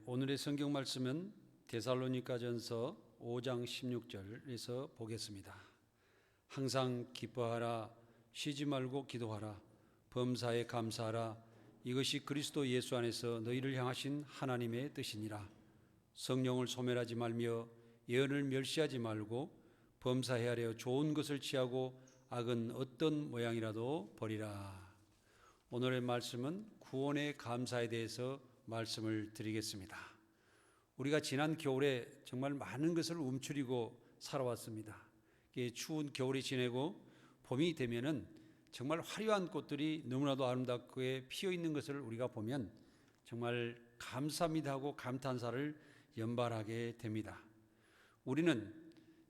오늘의 성경 말씀은 데살로니가전서 5장 16절에서 보겠습니다. 항상 기뻐하라, 쉬지 말고 기도하라, 범사에 감사하라. 이것이 그리스도 예수 안에서 너희를 향하신 하나님의 뜻이니라. 성령을 소멸하지 말며 예언을 멸시하지 말고 범사에 하려 좋은 것을 취하고 악은 어떤 모양이라도 버리라. 오늘의 말씀은 구원의 감사에 대해서 말씀을 드리겠습니다. 우리가 지난 겨울에 정말 많은 것을 움츠리고 살아왔습니다. 추운 겨울이 지내고 봄이 되면은 정말 화려한 꽃들이 너무나도 아름답게 피어 있는 것을 우리가 보면 정말 감사합니다 하고 감탄사를 연발하게 됩니다. 우리는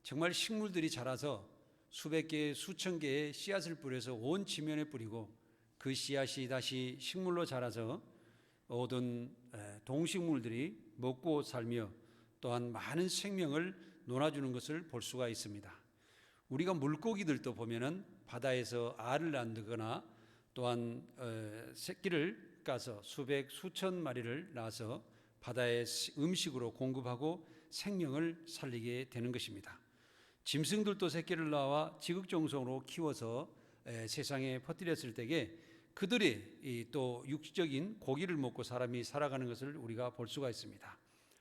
정말 식물들이 자라서 수백 개, 수천 개의 씨앗을 뿌려서 온 지면에 뿌리고 그 씨앗이 다시 식물로 자라서 모든 동식물들이 먹고 살며 또한 많은 생명을 논아주는 것을 볼 수가 있습니다. 우리가 물고기들도 보면은 바다에서 알을 낳거나 또한 새끼를 까서 수백 수천 마리를 낳아서 바다의 음식으로 공급하고 생명을 살리게 되는 것입니다. 짐승들도 새끼를 낳아 지극정성으로 키워서 세상에 퍼뜨렸을 때에 그들이 또 육적인 고기를 먹고 사람이 살아가는 것을 우리가 볼 수가 있습니다.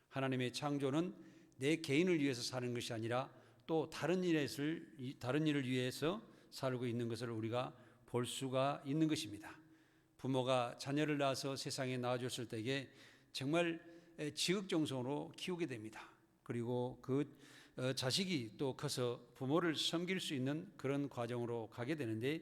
하나님의 창조는 내 개인을 위해서 사는 것이 아니라 또 다른 일을 위해서 살고 있는 것을 우리가 볼 수가 있는 것입니다. 부모가 자녀를 낳아서 세상에 낳아줬을 때에 정말 지극정성으로 키우게 됩니다. 그리고 그 자식이 또 커서 부모를 섬길 수 있는 그런 과정으로 가게 되는데,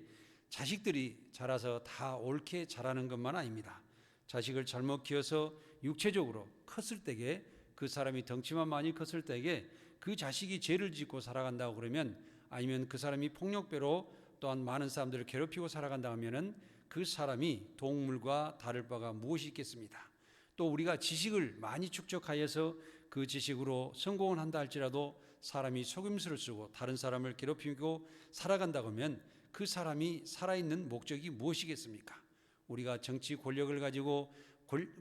자식들이 자라서 다 옳게 자라는 것만 아닙니다. 자식을 잘못 키워서 육체적으로 컸을 때에 그 사람이 덩치만 많이 컸을 때에 그 자식이 죄를 짓고 살아간다고 그러면, 아니면 그 사람이 폭력배로 또한 많은 사람들을 괴롭히고 살아간다 하면은 그 사람이 동물과 다를 바가 무엇이 있겠습니까? 또 우리가 지식을 많이 축적하여서 그 지식으로 성공을 한다 할지라도 사람이 속임수를 쓰고 다른 사람을 괴롭히고 살아간다고 하면 그 사람이 살아있는 목적이 무엇이겠습니까? 우리가 정치 권력을 가지고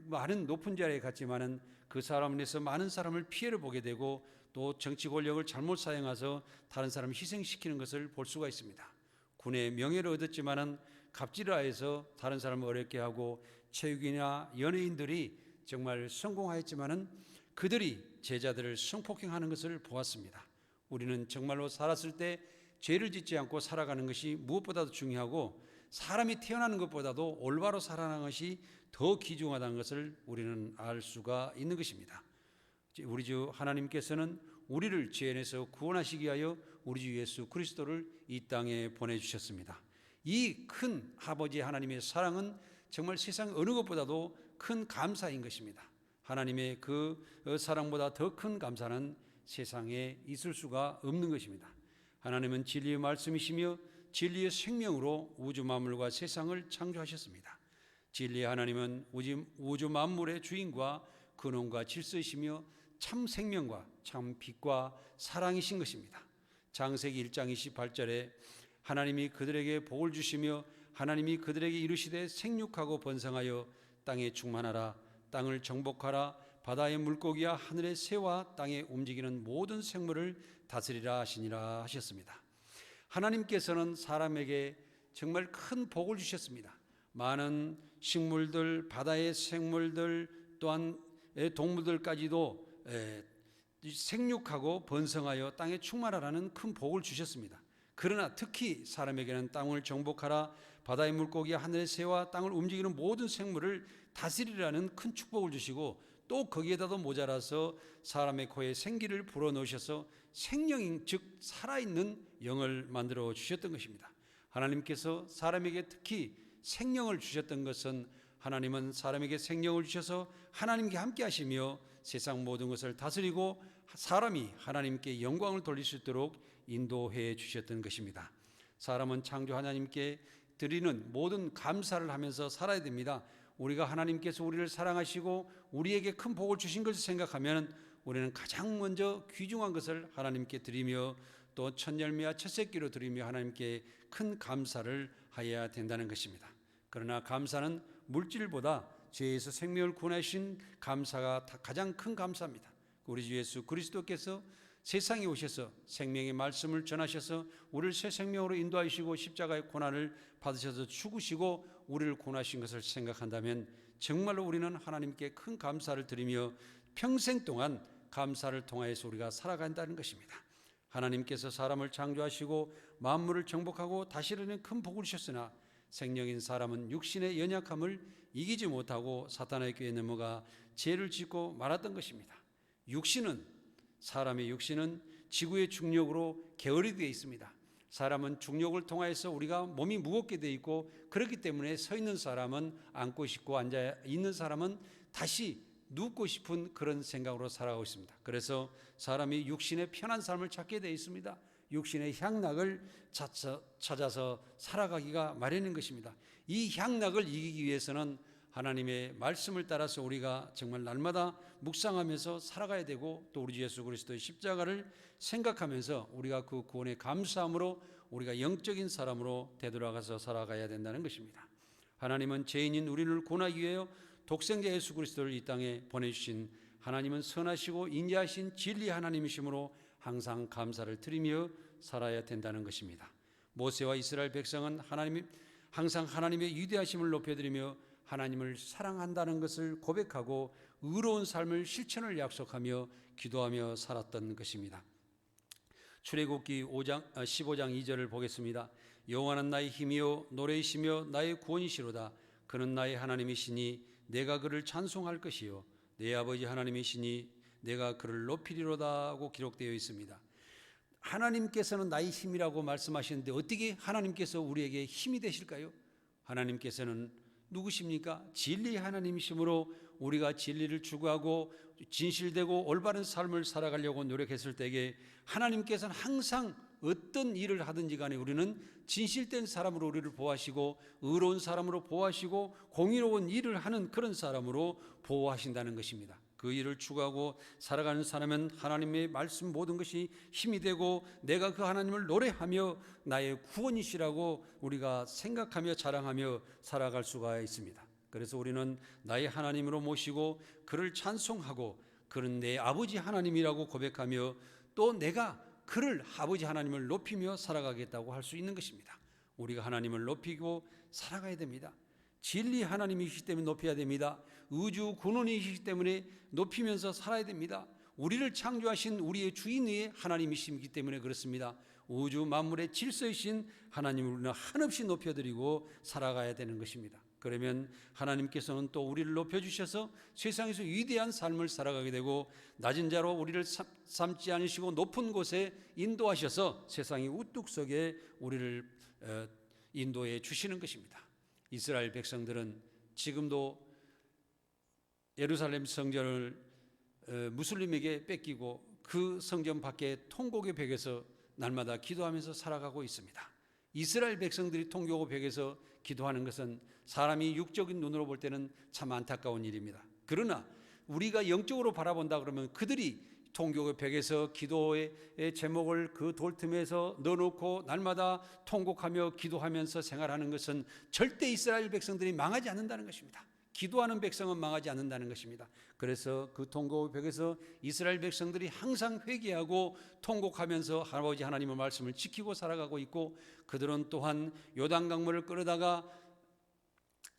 많은 높은 자리에 갔지만은 그 사람을 위해서 많은 사람을 피해를 보게 되고 또 정치 권력을 잘못 사용해서 다른 사람을 희생시키는 것을 볼 수가 있습니다. 군의 명예를 얻었지만은 갑질을 하여서 다른 사람을 어렵게 하고, 체육이나 연예인들이 정말 성공하였지만은 그들이 제자들을 성폭행하는 것을 보았습니다. 우리는 정말로 살았을 때 죄를 짓지 않고 살아가는 것이 무엇보다도 중요하고, 사람이 태어나는 것보다도 올바로 살아가는 것이 더 귀중하다는 것을 우리는 알 수가 있는 것입니다. 우리 주 하나님께서는 우리를 죄에서 구원하시기 위하여 우리 주 예수 그리스도를 이 땅에 보내주셨습니다. 이 큰 아버지 하나님의 사랑은 정말 세상 어느 것보다도 큰 감사인 것입니다. 하나님의 그 사랑보다 더 큰 감사는 세상에 있을 수가 없는 것입니다. 하나님은 진리의 말씀이시며 진리의 생명으로 우주 만물과 세상을 창조하셨습니다. 진리의 하나님은 우주 만물의 주인과 근원과 질서이시며 참 생명과 참 빛과 사랑이신 것입니다. 창세기 1장 28절에 하나님이 그들에게 복을 주시며 하나님이 그들에게 이르시되 생육하고 번성하여 땅에 충만하라, 땅을 정복하라, 바다의 물고기와 하늘의 새와 땅에 움직이는 모든 생물을 다스리라 하시니라 하셨습니다. 하나님께서는 사람에게 정말 큰 복을 주셨습니다. 많은 식물들, 바다의 생물들, 또한 동물들까지도 생육하고 번성하여 땅에 충만하라는 큰 복을 주셨습니다. 그러나 특히 사람에게는 땅을 정복하라, 바다의 물고기와 하늘의 새와 땅을 움직이는 모든 생물을 다스리라는 큰 축복을 주시고, 또 거기에다도 모자라서 사람의 코에 생기를 불어넣으셔서 생명인, 즉 살아있는 영을 만들어 주셨던 것입니다. 하나님께서 사람에게 특히 생명을 주셨던 것은, 하나님은 사람에게 생명을 주셔서 하나님께 함께 하시며 세상 모든 것을 다스리고 사람이 하나님께 영광을 돌릴 수 있도록 인도해 주셨던 것입니다. 사람은 창조 하나님께 드리는 모든 감사를 하면서 살아야 됩니다. 우리가 하나님께서 우리를 사랑하시고 우리에게 큰 복을 주신 것을 생각하면 우리는 가장 먼저 귀중한 것을 하나님께 드리며 또 첫 열매와 첫 새끼로 드리며 하나님께 큰 감사를 하여야 된다는 것입니다. 그러나 감사는 물질보다 죄에서 생명을 구원하신 감사가 가장 큰 감사입니다. 우리 주 예수 그리스도께서 세상에 오셔서 생명의 말씀을 전하셔서 우리를 새 생명으로 인도하시고 십자가의 고난을 받으셔서 죽으시고 우리를 구원하신 것을 생각한다면 정말로 우리는 하나님께 큰 감사를 드리며 평생 동안 감사를 통하여서 우리가 살아간다는 것입니다. 하나님께서 사람을 창조하시고 만물을 정복하고 다스리는 큰 복을 주셨으나 생명인 사람은 육신의 연약함을 이기지 못하고 사탄의 꾀에 넘어가 죄를 짓고 말았던 것입니다. 사람의 육신은 지구의 중력으로 게으르게 되어 있습니다. 사람은 중력을 통하여서 우리가 몸이 무겁게 되어 있고, 그렇기 때문에 서 있는 사람은 앉고 싶고 앉아 있는 사람은 다시 눕고 싶은 그런 생각으로 살아가고 있습니다. 그래서 사람이 육신의 편한 삶을 찾게 되어 있습니다. 육신의 향락을 찾아서 살아가기가 마련인 것입니다. 이 향락을 이기기 위해서는 하나님의 말씀을 따라서 우리가 정말 날마다 묵상하면서 살아가야 되고, 또 우리 주 예수 그리스도의 십자가를 생각하면서 우리가 그 구원에 감사함으로 우리가 영적인 사람으로 되돌아가서 살아가야 된다는 것입니다. 하나님은 죄인인 우리를 구원하기 위하여 독생자 예수 그리스도를 이 땅에 보내주신 하나님은 선하시고 인자하신 진리 하나님이시므로 항상 감사를 드리며 살아야 된다는 것입니다. 모세와 이스라엘 백성은 항상 하나님의 위대하심을 높여드리며 하나님을 사랑한다는 것을 고백하고 의로운 삶을 실천을 약속하며 기도하며 살았던 것입니다. 출애굽기 15장 2절을 보겠습니다. 여호와는 나의 힘이요 노래이시며 나의 구원이시로다. 그는 나의 하나님이시니 내가 그를 찬송할 것이요 내 아버지 하나님이시니 내가 그를 높이리로다 하고 기록되어 있습니다. 하나님께서는 나의 힘이라고 말씀하시는데 어떻게 하나님께서 우리에게 힘이 되실까요? 하나님께서는 누구십니까? 진리 하나님이시므로 우리가 진리를 추구하고 진실되고 올바른 삶을 살아가려고 노력했을 때에 하나님께서는 항상 어떤 일을 하든지 간에 우리는 진실된 사람으로 우리를 보호하시고 의로운 사람으로 보호하시고 공의로운 일을 하는 그런 사람으로 보호하신다는 것입니다. 그 일을 추구하고 살아가는 사람은 하나님의 말씀 모든 것이 힘이 되고 내가 그 하나님을 노래하며 나의 구원이시라고 우리가 생각하며 자랑하며 살아갈 수가 있습니다. 그래서 우리는 나의 하나님으로 모시고 그를 찬송하고 그는 내 아버지 하나님이라고 고백하며 또 내가 그를 아버지 하나님을 높이며 살아가겠다고 할 수 있는 것입니다. 우리가 하나님을 높이고 살아가야 됩니다. 진리 하나님이시기 때문에 높여야 됩니다. 우주 근원이시기 때문에 높이면서 살아야 됩니다. 우리를 창조하신 우리의 주인의 하나님이시기 때문에 그렇습니다. 우주 만물의 질서이신 하나님을 우리는 한없이 높여드리고 살아가야 되는 것입니다. 그러면 하나님께서는 또 우리를 높여주셔서 세상에서 위대한 삶을 살아가게 되고 낮은 자로 우리를 삼지 않으시고 높은 곳에 인도하셔서 세상의 우뚝 속에 우리를 인도해 주시는 것입니다. 이스라엘 백성들은 지금도 예루살렘 성전을 무슬림에게 뺏기고 그 성전 밖에 통곡의 벽에서 날마다 기도하면서 살아가고 있습니다. 이스라엘 백성들이 통곡의 벽에서 기도하는 것은 사람이 육적인 눈으로 볼 때는 참 안타까운 일입니다. 그러나 우리가 영적으로 바라본다 그러면 그들이 통곡의 벽에서 기도의 제목을 그 돌틈에서 넣어놓고 날마다 통곡하며 기도하면서 생활하는 것은 절대 이스라엘 백성들이 망하지 않는다는 것입니다. 기도하는 백성은 망하지 않는다는 것입니다. 그래서 그 통곡의 벽에서 이스라엘 백성들이 항상 회개하고 통곡하면서 아버지 하나님의 말씀을 지키고 살아가고 있고, 그들은 또한 요단강물을 끌어다가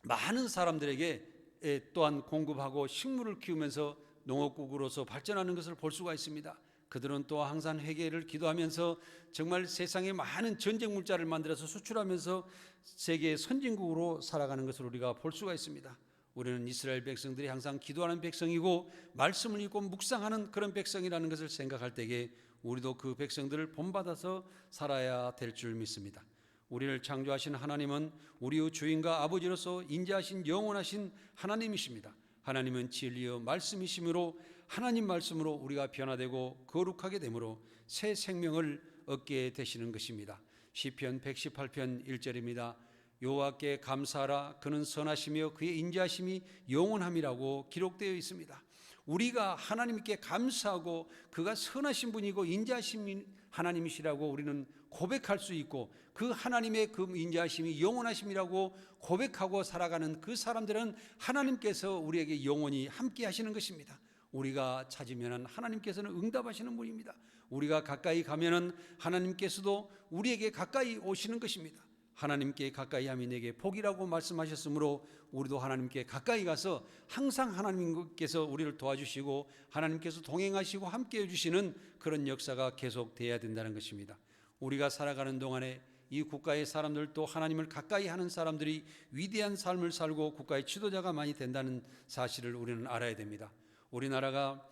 많은 사람들에게 또한 공급하고 식물을 키우면서 농업국으로서 발전하는 것을 볼 수가 있습니다. 그들은 또 항상 회개를 기도하면서 정말 세상에 많은 전쟁 물자를 만들어서 수출하면서 세계의 선진국으로 살아가는 것을 우리가 볼 수가 있습니다. 우리는 이스라엘 백성들이 항상 기도하는 백성이고 말씀을 읽고 묵상하는 그런 백성이라는 것을 생각할 때에 우리도 그 백성들을 본받아서 살아야 될 줄 믿습니다. 우리를 창조하신 하나님은 우리의 주인과 아버지로서 인자하신 영원하신 하나님이십니다. 하나님은 진리의 말씀이시므로 하나님 말씀으로 우리가 변화되고 거룩하게 되므로 새 생명을 얻게 되시는 것입니다. 시편 118편 1절입니다. 여호와께 감사하라. 그는 선하시며 그의 인자하심이 영원함이라고 기록되어 있습니다. 우리가 하나님께 감사하고 그가 선하신 분이고 인자하신 하나님이시라고 우리는 고백할 수 있고 그 하나님의 그 인자하심이 영원하심이라고 고백하고 살아가는 그 사람들은 하나님께서 우리에게 영원히 함께 하시는 것입니다. 우리가 찾으면 하나님께서는 응답하시는 분입니다. 우리가 가까이 가면은 하나님께서도 우리에게 가까이 오시는 것입니다. 하나님께 가까이 함이 내게 복이라고 말씀하셨으므로 우리도 하나님께 가까이 가서 항상 하나님께서 우리를 도와주시고 하나님께서 동행하시고 함께 해주시는 그런 역사가 계속돼야 된다는 것입니다. 우리가 살아가는 동안에 이 국가의 사람들도 하나님을 가까이 하는 사람들이 위대한 삶을 살고 국가의 지도자가 많이 된다는 사실을 우리는 알아야 됩니다. 우리나라가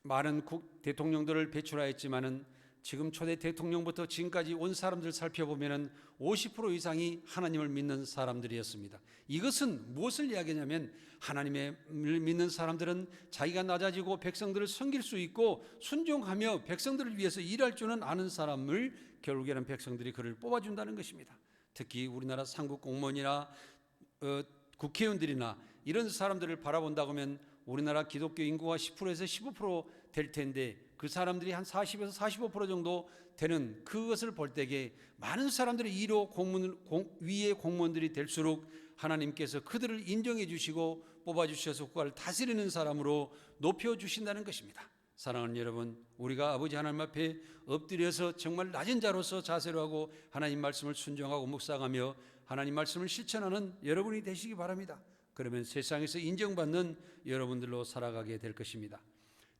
많은 대통령들을 배출하였지만은 지금 초대 대통령부터 지금까지 온 사람들 살펴보면은 50% 이상이 하나님을 믿는 사람들이었습니다. 이것은 무엇을 이야기하냐면 하나님을 믿는 사람들은 자기가 낮아지고 백성들을 섬길 수 있고 순종하며 백성들을 위해서 일할 줄은 아는 사람을 결국에는 백성들이 그를 뽑아준다는 것입니다. 특히 우리나라 상급 공무원이나 국회의원들이나 이런 사람들을 바라본다고 하면 우리나라 기독교 인구가 10%에서 15%될 텐데 그 사람들이 한 40에서 45% 정도 되는 그것을 볼 때에 많은 사람들이 1호 위의 공무원들이 될수록 하나님께서 그들을 인정해 주시고 뽑아 주셔서 국가를 다스리는 사람으로 높여 주신다는 것입니다. 사랑하는 여러분, 우리가 아버지 하나님 앞에 엎드려서 정말 낮은 자로서 자세로 하고 하나님 말씀을 순종하고 묵상하며 하나님 말씀을 실천하는 여러분이 되시기 바랍니다. 그러면 세상에서 인정받는 여러분들로 살아가게 될 것입니다.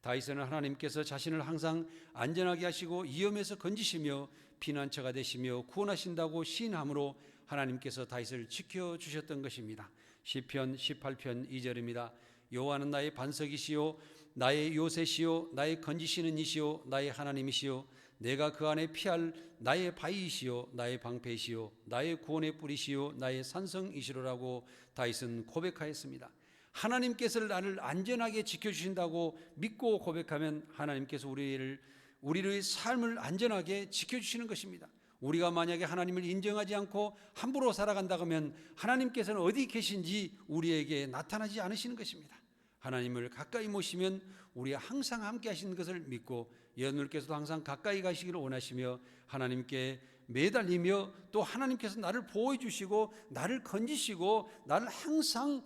다윗은 하나님께서 자신을 항상 안전하게 하시고 위험에서 건지시며 피난처가 되시며 구원하신다고 시인함으로 하나님께서 다윗을 지켜주셨던 것입니다. 시편 18편 2절입니다. 여호와는 나의 반석이시요 나의 요새시요 나의 건지시는 이시요 나의 하나님이시요 내가 그 안에 피할 나의 바위이시요 나의 방패이시요 나의 구원의 뿌리시요 나의 산성이시로라고 다윗은 고백하였습니다. 하나님께서 나를 안전하게 지켜주신다고 믿고 고백하면 하나님께서 우리의 삶을 안전하게 지켜주시는 것입니다. 우리가 만약에 하나님을 인정하지 않고 함부로 살아간다고 하면 하나님께서는 어디 계신지 우리에게 나타나지 않으시는 것입니다. 하나님을 가까이 모시면 우리가 항상 함께 하시는 것을 믿고 여러분께서도 항상 가까이 가시기를 원하시며 하나님께 매달리며 또 하나님께서 나를 보호해 주시고 나를 건지시고 나를 항상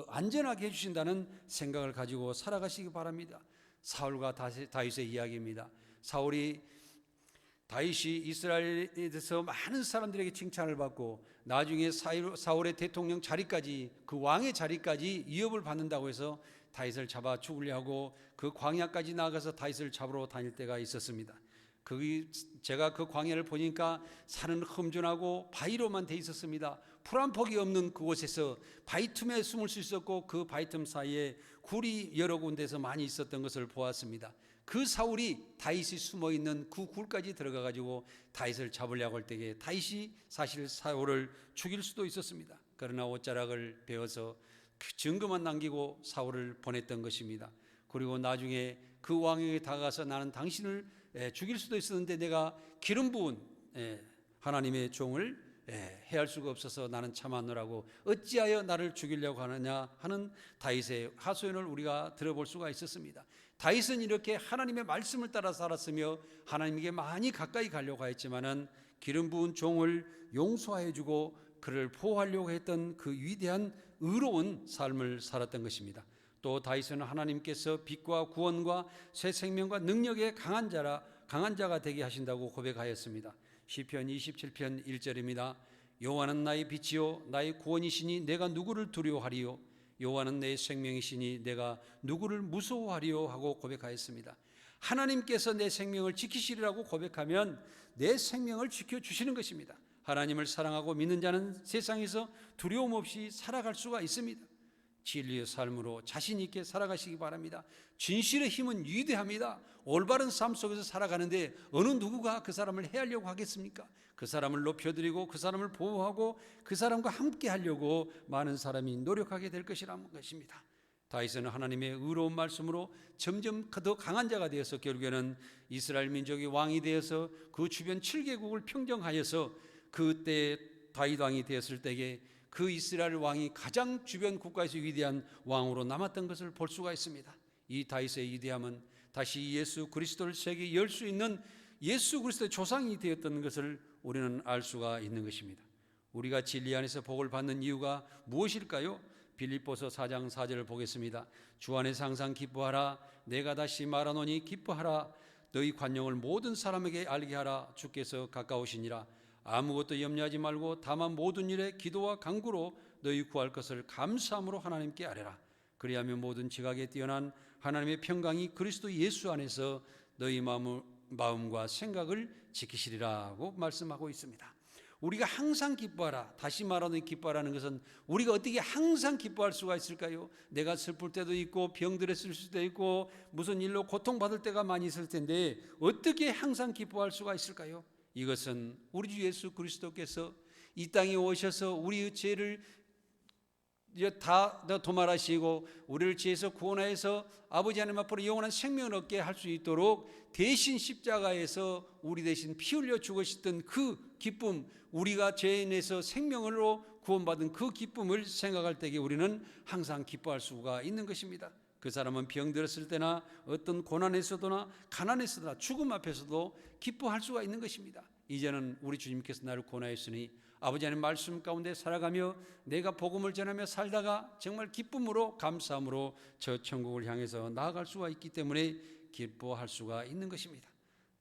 안전하게 해주신다는 생각을 가지고 살아가시기 바랍니다. 사울과 다윗의 이야기입니다. 다윗이 이스라엘에 대해서 많은 사람들에게 칭찬을 받고 나중에 사울의 대통령 자리까지 그 왕의 자리까지 위협을 받는다고 해서 다윗을 잡아 죽으려 하고 그 광야까지 나가서 다윗을 잡으러 다닐 때가 있었습니다. 제가 그 광야를 보니까 산은 험준하고 바위로만 돼 있었습니다. 풀 한 폭이 없는 그곳에서 바위 틈에 숨을 수 있었고 그 바위 틈 사이에 굴이 여러 군데서 많이 있었던 것을 보았습니다. 그 사울이 다윗이 숨어 있는 그 굴까지 들어가 가지고 다윗을 잡으려고 할 때에 다윗이 사실 사울을 죽일 수도 있었습니다. 그러나 옷자락을 베어서 그 증거만 남기고 사울을 보냈던 것입니다. 그리고 나중에 그 왕에게 다가가서 나는 당신을 죽일 수도 있었는데 내가 기름 부은 하나님의 종을 해할 수가 없어서 나는 참았노라고 어찌하여 나를 죽이려고 하느냐 하는 다윗의 하소연을 우리가 들어볼 수가 있었습니다. 다윗은 이렇게 하나님의 말씀을 따라 살았으며 하나님에게 많이 가까이 가려고 했지만은 기름 부은 종을 용서해 주고 그를 보호하려고 했던 그 위대한 의로운 삶을 살았던 것입니다. 또 다윗은 하나님께서 빛과 구원과 새 생명과 능력의 강한 자가 되게 하신다고 고백하였습니다. 시편 27편 1절입니다. 여호와는 나의 빛이요 나의 구원이시니 내가 누구를 두려워하리요 여호와는 내 생명이시니 내가 누구를 무서워하리요 하고 고백하였습니다. 하나님께서 내 생명을 지키시리라고 고백하면 내 생명을 지켜주시는 것입니다. 하나님을 사랑하고 믿는 자는 세상에서 두려움 없이 살아갈 수가 있습니다. 진리의 삶으로 자신 있게 살아가시기 바랍니다. 진실의 힘은 위대합니다. 올바른 삶 속에서 살아가는데 어느 누구가 그 사람을 해하려고 하겠습니까? 그 사람을 높여드리고 그 사람을 보호하고 그 사람과 함께 하려고 많은 사람이 노력하게 될 것이라는 것입니다. 다윗은 하나님의 의로운 말씀으로 점점 더 강한 자가 되어서 결국에는 이스라엘 민족의 왕이 되어서 그 주변 7개국을 평정하여서 그때 다윗 왕이 되었을 때에 그 이스라엘 왕이 가장 주변 국가에서 위대한 왕으로 남았던 것을 볼 수가 있습니다. 이 다윗의 위대함은 다시 예수 그리스도를 세계에 열 수 있는 예수 그리스도의 조상이 되었던 것을 우리는 알 수가 있는 것입니다. 우리가 진리 안에서 복을 받는 이유가 무엇일까요? 빌립보서 4장 4절을 보겠습니다. 주 안에서 항상 기뻐하라. 내가 다시 말하노니 기뻐하라. 너희 관용을 모든 사람에게 알게 하라. 주께서 가까우시니라. 아무것도 염려하지 말고 다만 모든 일에 기도와 간구로 너희 구할 것을 감사함으로 하나님께 아뢰라. 그리하면 모든 지각에 뛰어난 하나님의 평강이 그리스도 예수 안에서 너희 마음과 생각을 지키시리라고 말씀하고 있습니다. 우리가 항상 기뻐하라. 다시 말하는 기뻐하라는 것은 우리가 어떻게 항상 기뻐할 수가 있을까요? 내가 슬플 때도 있고 병들었을 수도 있고 무슨 일로 고통받을 때가 많이 있을 텐데 어떻게 항상 기뻐할 수가 있을까요? 이것은 우리 주 예수 그리스도께서 이 땅에 오셔서 우리의 죄를 다 도말하시고 우리를 죄에서 구원하여서 아버지 하나님 앞으로 영원한 생명을 얻게 할 수 있도록 대신 십자가에서 우리 대신 피 흘려 죽으셨던 그 기쁨, 우리가 죄인에서 생명으로 구원받은 그 기쁨을 생각할 때에 우리는 항상 기뻐할 수가 있는 것입니다. 그 사람은 병들었을 때나 어떤 고난에서도나 가난에서나 죽음 앞에서도 기뻐할 수가 있는 것입니다. 이제는 우리 주님께서 나를 구원하였으니 아버지 하나님 말씀 가운데 살아가며 내가 복음을 전하며 살다가 정말 기쁨으로 감사함으로 저 천국을 향해서 나아갈 수가 있기 때문에 기뻐할 수가 있는 것입니다.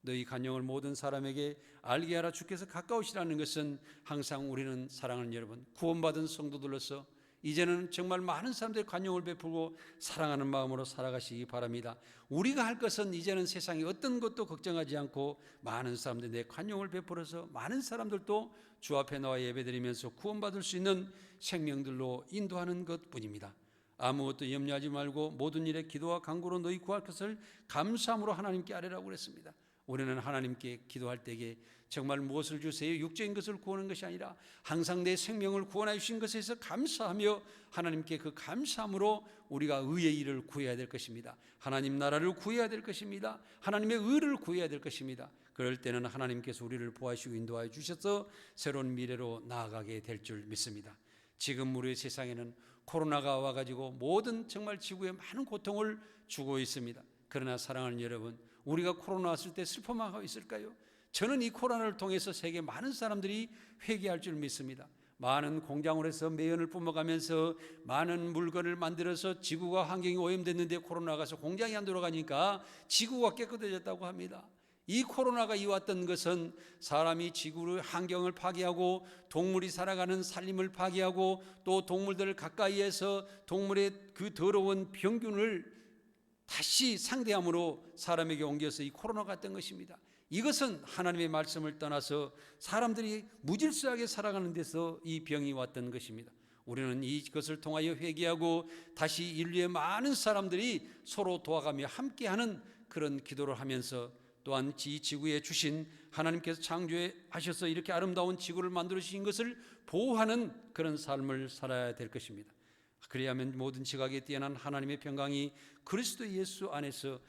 너희 간용을 모든 사람에게 알게 하라. 주께서 가까우시라는 것은 항상 우리는 사랑하는 여러분, 구원받은 성도들로서 이제는 정말 많은 사람들의 관용을 베풀고 사랑하는 마음으로 살아가시기 바랍니다. 우리가 할 것은 이제는 세상에 어떤 것도 걱정하지 않고 많은 사람들이 내 관용을 베풀어서 많은 사람들도 주 앞에 나와 예배드리면서 구원받을 수 있는 생명들로 인도하는 것뿐입니다. 아무것도 염려하지 말고 모든 일에 기도와 간구로 너희 구할 것을 감사함으로 하나님께 아뢰라고 그랬습니다. 우리는 하나님께 기도할 때에 정말 무엇을 주세요? 육적인 것을 구하는 것이 아니라 항상 내 생명을 구원해 주신 것에서 감사하며 하나님께 그 감사함으로 우리가 의의 일을 구해야 될 것입니다. 하나님 나라를 구해야 될 것입니다. 하나님의 의를 구해야 될 것입니다. 그럴 때는 하나님께서 우리를 보호하시고 인도하여 주셔서 새로운 미래로 나아가게 될 줄 믿습니다. 지금 우리 세상에는 코로나가 와가지고 모든 정말 지구에 많은 고통을 주고 있습니다. 그러나 사랑하는 여러분, 우리가 코로나 왔을 때 슬퍼만 하고 있을까요? 저는 이 코로나를 통해서 세계 많은 사람들이 회개할 줄 믿습니다. 많은 공장으로 해서 매연을 뿜어가면서 많은 물건을 만들어서 지구가 환경이 오염됐는데 코로나가 와서 공장이 안 돌아가니까 지구가 깨끗해졌다고 합니다. 이 코로나가 이왔던 것은 사람이 지구의 환경을 파괴하고 동물이 살아가는 살림을 파괴하고 또 동물들을 가까이에서 동물의 그 더러운 병균을 다시 상대함으로 사람에게 옮겨서 이 코로나가 왔던 것입니다. 이것은 하나님의 말씀을 떠나서 사람들이 무질서하게 살아가는 데서 이 병이 왔던 것입니다. 우리는 이것을 통하여 회개하고 다시 인류의 많은 사람들이 서로 도와가며 함께하는 그런 기도를 하면서 또한 이 지구에 주신 하나님께서 창조하셔서 이렇게 아름다운 지구를 만들어 주신 것을 보호하는 그런 삶을 살아야 될 것입니다. 그래야만 모든 지각에 뛰어난 하나님의 평강이 그리스도 예수 안에서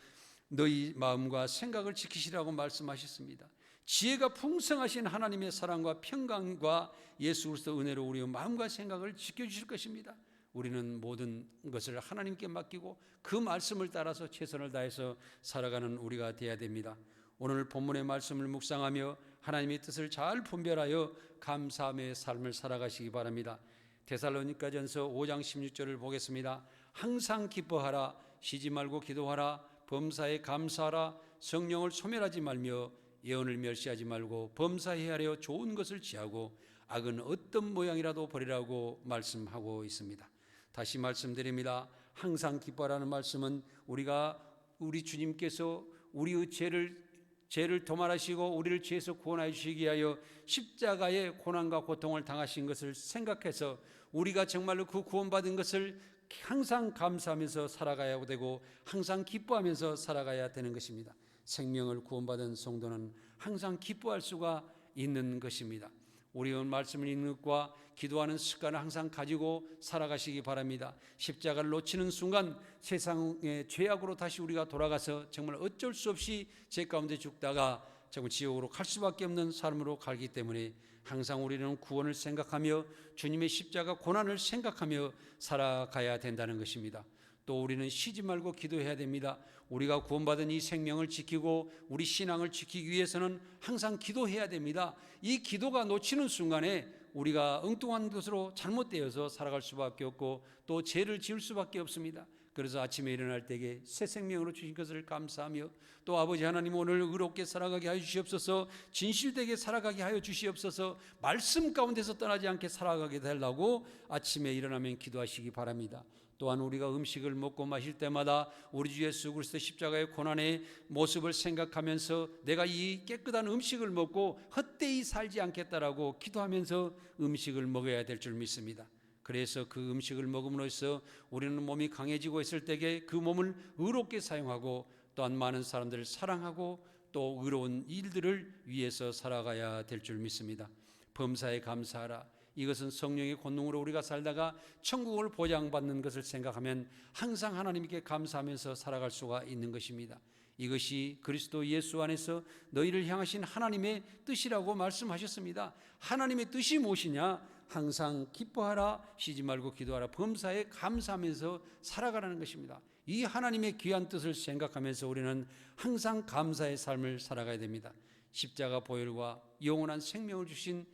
너희 마음과 생각을 지키시라고 말씀하셨습니다. 지혜가 풍성하신 하나님의 사랑과 평강과 예수 그리스도 은혜로 우리의 마음과 생각을 지켜주실 것입니다. 우리는 모든 것을 하나님께 맡기고 그 말씀을 따라서 최선을 다해서 살아가는 우리가 되어야 됩니다. 오늘 본문의 말씀을 묵상하며 하나님의 뜻을 잘 분별하여 감사함의 삶을 살아가시기 바랍니다. 데살로니가전서 5장 16절을 보겠습니다. 항상 기뻐하라. 쉬지 말고 기도하라. 범사에 감사하라. 성령을 소멸하지 말며 예언을 멸시하지 말고 범사에 하려 좋은 것을 취하고 악은 어떤 모양이라도 버리라고 말씀하고 있습니다. 다시 말씀드립니다. 항상 기뻐하라는 말씀은 우리 주님께서 우리의 죄를 도말하시고 우리를 죄에서 구원하여 주시기 위하여 십자가의 고난과 고통을 당하신 것을 생각해서 우리가 정말로 그 구원받은 것을 항상 감사하면서 살아가야 되고 항상 기뻐하면서 살아가야 되는 것입니다. 생명을 구원받은 성도는 항상 기뻐할 수가 있는 것입니다. 우리의 말씀을 읽는 것과 기도하는 습관을 항상 가지고 살아가시기 바랍니다. 십자가를 놓치는 순간 세상의 죄악으로 다시 우리가 돌아가서 정말 어쩔 수 없이 죄 가운데 죽다가 정말 지옥으로 갈 수밖에 없는 삶으로 가기 때문에 항상 우리는 구원을 생각하며 주님의 십자가 고난을 생각하며 살아가야 된다는 것입니다. 또 우리는 쉬지 말고 기도해야 됩니다. 우리가 구원받은 이 생명을 지키고 우리 신앙을 지키기 위해서는 항상 기도해야 됩니다. 이 기도가 놓치는 순간에 우리가 엉뚱한 것으로 잘못되어서 살아갈 수밖에 없고 또 죄를 지을 수밖에 없습니다. 그래서 아침에 일어날 때에 새 생명으로 주신 것을 감사하며 또 아버지 하나님 오늘 의롭게 살아가게 하여 주시옵소서, 진실되게 살아가게 하여 주시옵소서, 말씀 가운데서 떠나지 않게 살아가게 되려고 아침에 일어나면 기도하시기 바랍니다. 또한 우리가 음식을 먹고 마실 때마다 우리 주 예수 그리스도 십자가의 고난의 모습을 생각하면서 내가 이 깨끗한 음식을 먹고 헛되이 살지 않겠다라고 기도하면서 음식을 먹어야 될 줄 믿습니다. 그래서 그 음식을 먹음으로써 우리는 몸이 강해지고 있을 때에 그 몸을 의롭게 사용하고 또한 많은 사람들을 사랑하고 또 의로운 일들을 위해서 살아가야 될 줄 믿습니다. 범사에 감사하라. 이것은 성령의 권능으로 우리가 살다가 천국을 보장받는 것을 생각하면 항상 하나님께 감사하면서 살아갈 수가 있는 것입니다. 이것이 그리스도 예수 안에서 너희를 향하신 하나님의 뜻이라고 말씀하셨습니다. 하나님의 뜻이 무엇이냐? 항상 기뻐하라, 쉬지 말고 기도하라, 범사에 감사하면서 살아가라는 것입니다. 이 하나님의 귀한 뜻을 생각하면서 우리는 항상 감사의 삶을 살아가야 됩니다. 십자가 보혈과 영원한 생명을 주신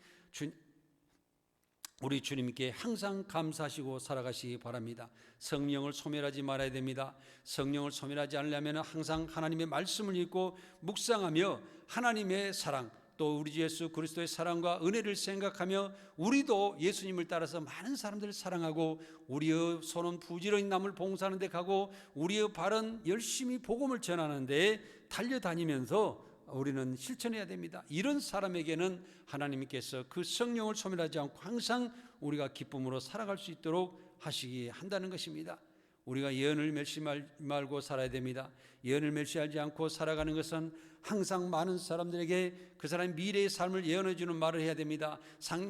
우리 주님께 항상 감사하시고 살아가시기 바랍니다. 성령을 소멸하지 말아야 됩니다. 성령을 소멸하지 않으려면 항상 하나님의 말씀을 읽고 묵상하며 하나님의 사랑, 또 우리 주 예수 그리스도의 사랑과 은혜를 생각하며 우리도 예수님을 따라서 많은 사람들을 사랑하고 우리의 손은 부지런히 남을 봉사하는 데 가고 우리의 발은 열심히 복음을 전하는 데 달려다니면서 우리는 실천해야 됩니다. 이런 사람에게는 하나님께서 그 성령을 소멸하지 않고 항상 우리가 기쁨으로 살아갈 수 있도록 하시기 한다는 것입니다. 우리가 예언을 멸시 말고 살아야 됩니다. 예언을 멸시하지 않고 살아가는 것은 항상 많은 사람들에게 그 사람의 미래의 삶을 예언해 주는 말을 해야 됩니다.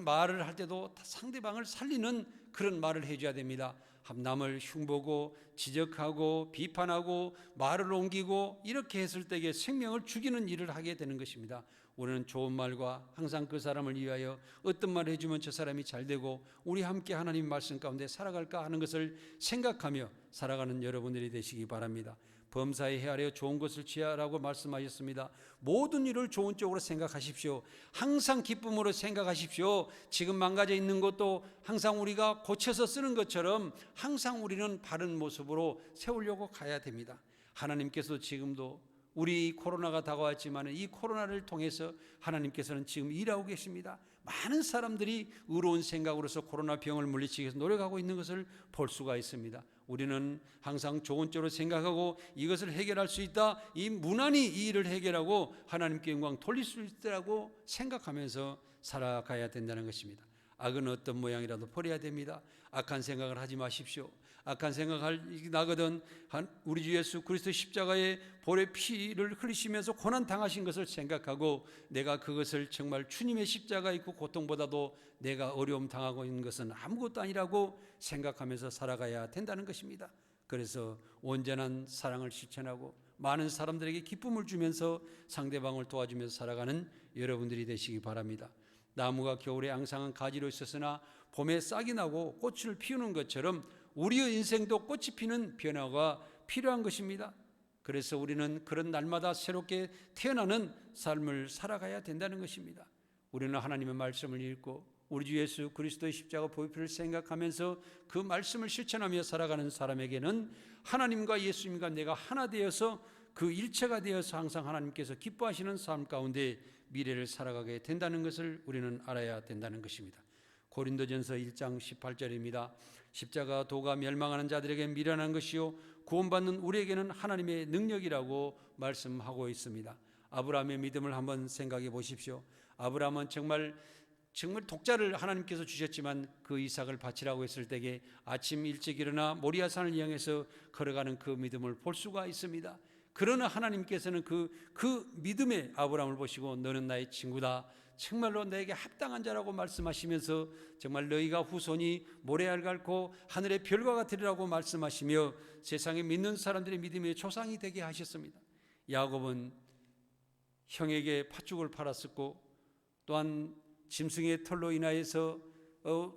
말을 할 때도 상대방을 살리는 그런 말을 해줘야 됩니다. 남을 흉보고 지적하고 비판하고 말을 옮기고 이렇게 했을 때에 생명을 죽이는 일을 하게 되는 것입니다. 우리는 좋은 말과 항상 그 사람을 위하여 어떤 말을 해주면 저 사람이 잘 되고 우리 함께 하나님 말씀 가운데 살아갈까 하는 것을 생각하며 살아가는 여러분들이 되시기 바랍니다. 범사에 헤아려 좋은 것을 취하라고 말씀하셨습니다. 모든 일을 좋은 쪽으로 생각하십시오. 항상 기쁨으로 생각하십시오. 지금 망가져 있는 것도 항상 우리가 고쳐서 쓰는 것처럼 항상 우리는 바른 모습으로 세우려고 가야 됩니다. 하나님께서 지금도 우리 코로나가 다가왔지만 이 코로나를 통해서 하나님께서는 지금 일하고 계십니다. 많은 사람들이 의로운 생각으로서 코로나 병을 물리치기 위해서 노력하고 있는 것을 볼 수가 있습니다. 우리는 항상 좋은 쪽으로 생각하고 이것을 해결할 수 있다, 이 무난히 이 일을 해결하고 하나님께 영광 돌릴 수 있다고 생각하면서 살아가야 된다는 것입니다. 악은 어떤 모양이라도 버려야 됩니다. 악한 생각을 하지 마십시오. 악한 생각을 나거든 우리 주 예수 그리스도 십자가의 보혈의 피를 흘리시면서 고난 당하신 것을 생각하고 내가 그것을 정말 주님의 십자가 있고 고통보다도 내가 어려움 당하고 있는 것은 아무것도 아니라고 생각하면서 살아가야 된다는 것입니다. 그래서 온전한 사랑을 실천하고 많은 사람들에게 기쁨을 주면서 상대방을 도와주면서 살아가는 여러분들이 되시기 바랍니다. 나무가 겨울에 앙상한 가지로 있었으나 봄에 싹이 나고 꽃을 피우는 것처럼 우리의 인생도 꽃이 피는 변화가 필요한 것입니다. 그래서 우리는 그런 날마다 새롭게 태어나는 삶을 살아가야 된다는 것입니다. 우리는 하나님의 말씀을 읽고 우리 주 예수 그리스도의 십자가 보혈을 생각하면서 그 말씀을 실천하며 살아가는 사람에게는 하나님과 예수님과 내가 하나 되어서 그 일체가 되어서 항상 하나님께서 기뻐하시는 삶 가운데 미래를 살아가게 된다는 것을 우리는 알아야 된다는 것입니다. 고린도전서 1장 18절입니다. 십자가 도가 멸망하는 자들에게 미련한 것이요 구원받는 우리에게는 하나님의 능력이라고 말씀하고 있습니다. 아브라함의 믿음을 한번 생각해 보십시오. 아브라함은 정말 독자를 하나님께서 주셨지만 그 이삭을 바치라고 했을 때에 아침 일찍 일어나 모리아산을 향해서 걸어가는 그 믿음을 볼 수가 있습니다. 그러나 하나님께서는 그 믿음의 아브라함을 보시고 너는 나의 친구다, 정말로 너에게 합당한 자라고 말씀하시면서 정말 너희가 후손이 모래알 갈고 하늘의 별과 같으리라고 말씀하시며 세상에 믿는 사람들의 믿음의 조상이 되게 하셨습니다. 야곱은 형에게 팥죽을 팔았었고 또한 짐승의 털로 인하여서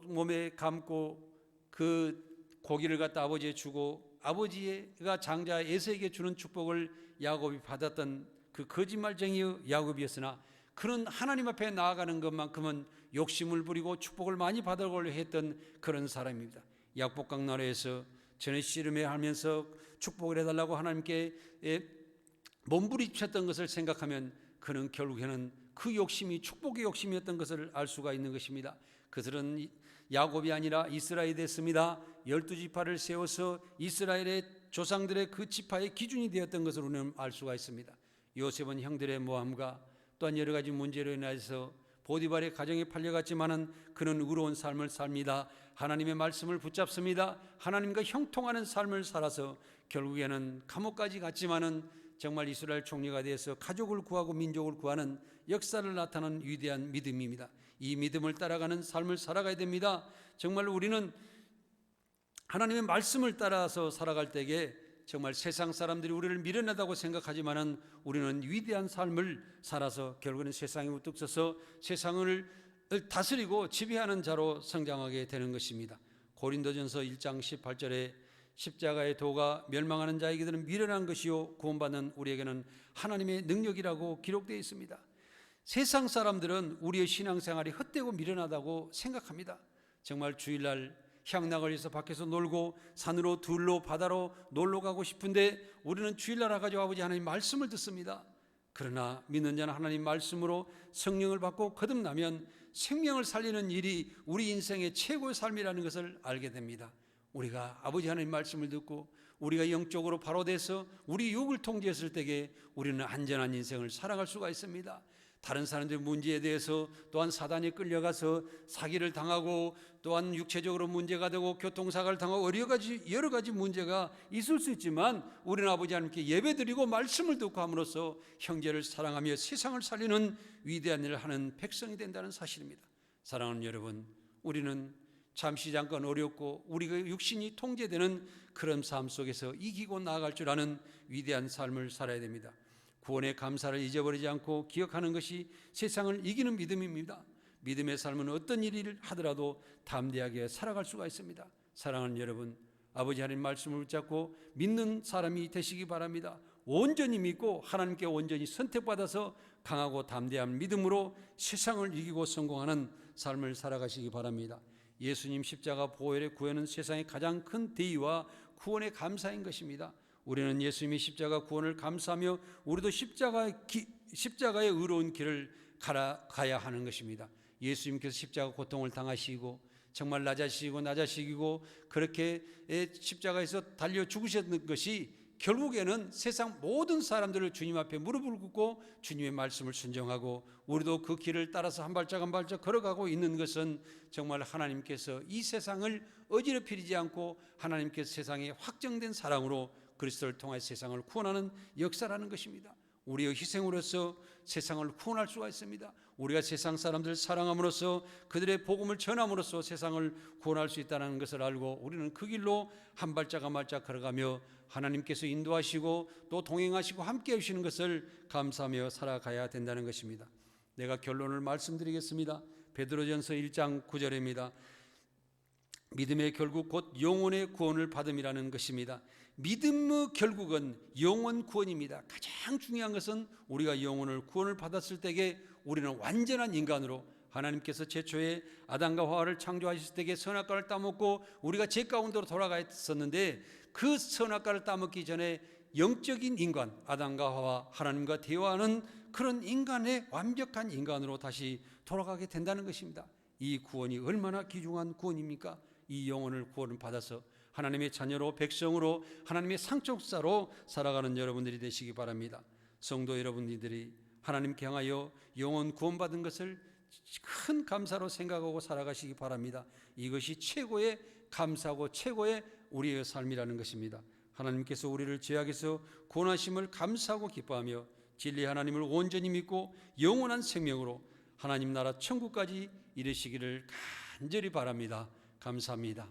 몸에 감고 그 고기를 갖다 아버지에 주고 아버지가 장자 에서에게 주는 축복을 야곱이 받았던 그 거짓말쟁이의 야곱이었으나 그는 하나님 앞에 나아가는 것만큼은 욕심을 부리고 축복을 많이 받아보려 했던 그런 사람입니다. 약복강나라에서 전에 씨름하면서 축복을 해달라고 하나님께 몸부림쳤던 것을 생각하면 그는 결국에는 그 욕심이 축복의 욕심이었던 것을 알 수가 있는 것입니다. 그들은 야곱이 아니라 이스라엘이 됐습니다. 12지파를 세워서 이스라엘의 조상들의 그 지파의 기준이 되었던 것을 우리는 알 수가 있습니다. 요셉은 형들의 모함과 또한 여러 가지 문제로 인해서 보디발의 가정에 팔려갔지만은 그는 의로운 삶을 삽니다. 하나님의 말씀을 붙잡습니다. 하나님과 형통하는 삶을 살아서 결국에는 감옥까지 갔지만은 정말 이스라엘 총리가 되어서 가족을 구하고 민족을 구하는 역사를 나타내는 위대한 믿음입니다. 이 믿음을 따라가는 삶을 살아가야 됩니다. 정말 우리는 하나님의 말씀을 따라서 살아갈 때에 정말 세상 사람들이 우리를 미련하다고 생각하지만은 우리는 위대한 삶을 살아서 결국에는 세상에 우뚝 서서 세상을 다스리고 지배하는 자로 성장하게 되는 것입니다. 고린도전서 1장 18절에 십자가의 도가 멸망하는 자에게는 미련한 것이요 구원받는 우리에게는 하나님의 능력이라고 기록되어 있습니다. 세상 사람들은 우리의 신앙생활이 헛되고 미련하다고 생각합니다. 정말 주일날 향락을 해서 밖에서 놀고 산으로 들로 바다로 놀러 가고 싶은데 우리는 주일날 와가지고 아버지 하나님 말씀을 듣습니다. 그러나 믿는 자는 하나님 말씀으로 성령을 받고 거듭나면 생명을 살리는 일이 우리 인생의 최고의 삶이라는 것을 알게 됩니다. 우리가 아버지 하나님 말씀을 듣고 우리가 영적으로 바로 돼서 우리 육을 통제했을 때에 우리는 안전한 인생을 살아갈 수가 있습니다. 다른 사람들의 문제에 대해서 또한 사단에 끌려가서 사기를 당하고 또한 육체적으로 문제가 되고 교통사고를 당하고 여러 가지 문제가 있을 수 있지만 우리는 아버지 하나님께 예배드리고 말씀을 듣고 함으로써 형제를 사랑하며 세상을 살리는 위대한 일을 하는 백성이 된다는 사실입니다. 사랑하는 여러분, 우리는 잠시 잠깐 어렵고 우리가 육신이 통제되는 그런 삶 속에서 이기고 나아갈 줄 아는 위대한 삶을 살아야 됩니다. 구원의 감사를 잊어버리지 않고 기억하는 것이 세상을 이기는 믿음입니다. 믿음의 삶은 어떤 일을 하더라도 담대하게 살아갈 수가 있습니다. 사랑하는 여러분, 아버지 하나님 말씀을 붙잡고 믿는 사람이 되시기 바랍니다. 온전히 믿고 하나님께 온전히 선택받아서 강하고 담대한 믿음으로 세상을 이기고 성공하는 삶을 살아가시기 바랍니다. 예수님 십자가 보혈의 구원은 세상의 가장 큰 대의와 구원의 감사인 것입니다. 우리는 예수님의 십자가 구원을 감사하며 우리도 십자가의 의로운 길을 가야 하는 것입니다. 예수님께서 십자가 고통을 당하시고 정말 나자식이고 그렇게 십자가에서 달려 죽으셨던 것이 결국에는 세상 모든 사람들을 주님 앞에 무릎을 꿇고 주님의 말씀을 순종하고 우리도 그 길을 따라서 한 발짝 한 발짝 걸어가고 있는 것은 정말 하나님께서 이 세상을 어지럽히지 않고 하나님께서 세상에 확정된 사랑으로 그리스도를 통해 세상을 구원하는 역사라는 것입니다. 우리의 희생으로서 세상을 구원할 수가 있습니다. 우리가 세상 사람들을 사랑함으로써 그들의 복음을 전함으로써 세상을 구원할 수 있다는 것을 알고 우리는 그 길로 한 발짝 한 발짝 걸어가며 하나님께서 인도하시고 또 동행하시고 함께 해주시는 것을 감사하며 살아가야 된다는 것입니다. 내가 결론을 말씀드리겠습니다. 베드로전서 1장 9절입니다. 믿음의 결국 곧 영혼의 구원을 받음이라는 것입니다. 믿음의 결국은 영혼 구원입니다. 가장 중요한 것은 우리가 영혼을 구원을 받았을 때에 우리는 완전한 인간으로 하나님께서 최초에 아담과 하와를 창조하셨을 때에 선악과를 따먹고 우리가 죄 가운데로 돌아가 있었는데 그 선악과를 따먹기 전에 영적인 인간 아담과 하와 하나님과 대화하는 그런 인간의 완벽한 인간으로 다시 돌아가게 된다는 것입니다. 이 구원이 얼마나 귀중한 구원입니까? 이 영혼을 구원을 받아서 하나님의 자녀로 백성으로 하나님의 상속자로 살아가는 여러분들이 되시기 바랍니다. 성도 여러분들이 하나님께 향하여 영혼 구원받은 것을 큰 감사로 생각하고 살아가시기 바랍니다. 이것이 최고의 감사고 최고의 우리의 삶이라는 것입니다. 하나님께서 우리를 죄악에서 구원하심을 감사하고 기뻐하며 진리 하나님을 온전히 믿고 영원한 생명으로 하나님 나라 천국까지 이르시기를 간절히 바랍니다. 감사합니다.